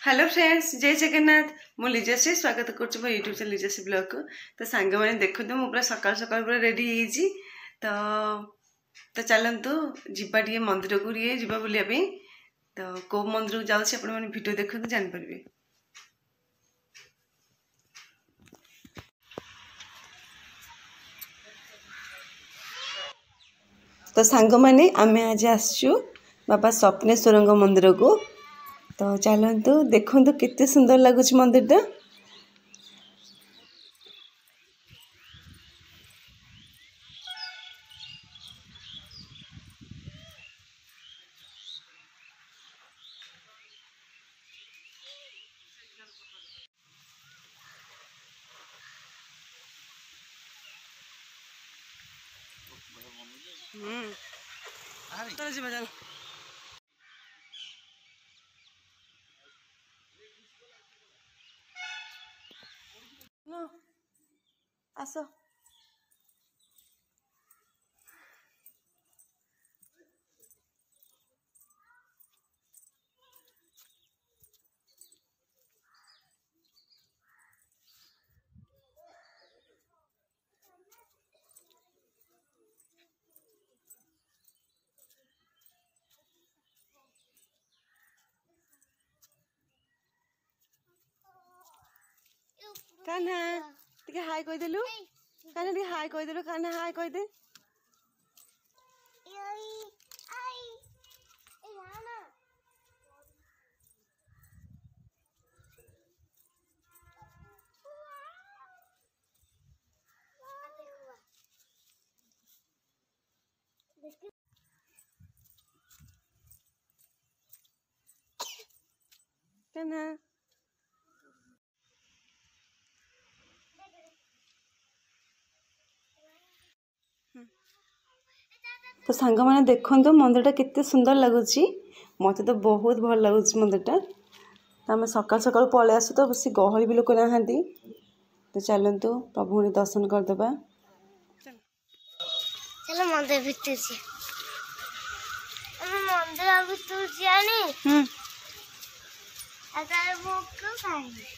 Hello friends, जय जगन्नाथ। मु लिजाश्री स्वागत करुच्ची मो यूट्यूब चैनल लिजाश्री ब्लॉग को। तो सांग मैंने देखो मु पूरा सकाल सकाल पूरा रेडी होइछि। तो चलतु जीवा टे मंदिर को जीवा बुलाया। तो कौ मंदिर को जाऊँगी आपण मैंने वीडियो देखते जानीपारे। तो सांग मैंने आमे आज आसचु बाबा स्वप्नेश्वर मंदिर को। तो चलतु देखु केते सुंदर लगुच मंदिर टा। आसो कान्हा टिके हाय कह देलु। कान्हा टिके हाय कह देलु। कान्हा हाय कह दे। कान्हा तो सांग मैंने देखो मंदिर टा कितने सुंदर लगुच। मत तो बहुत भल लगुच मंदिर टा। तो आम सकाल सकाल पलि आसु तो बस गहली भी लोक ना। तो चलतु प्रभु दर्शन करदे। चलो मंदिर भीतर से मंदिर भीतर जानी अगर वो क्यों खाएंगे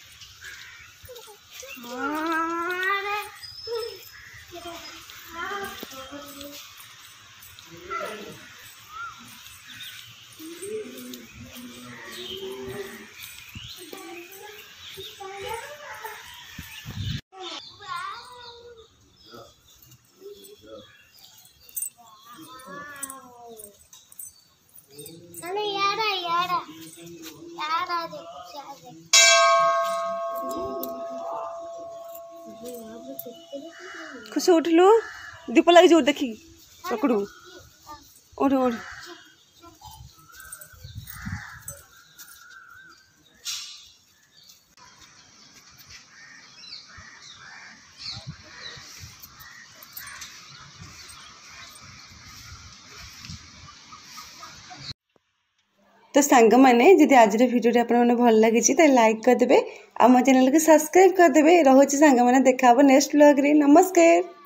खुश उठलु दीप लगी जोर देखी पकड़ू उठ उठ। तो सांग मैंने जदि आज भिडियो आपने भल लगी तो लाइक करदे। आम चैनल को सब्सक्राइब करदे। रोचे सांग मैंने देखा नेक्स्ट व्लॉग रे। नमस्कार।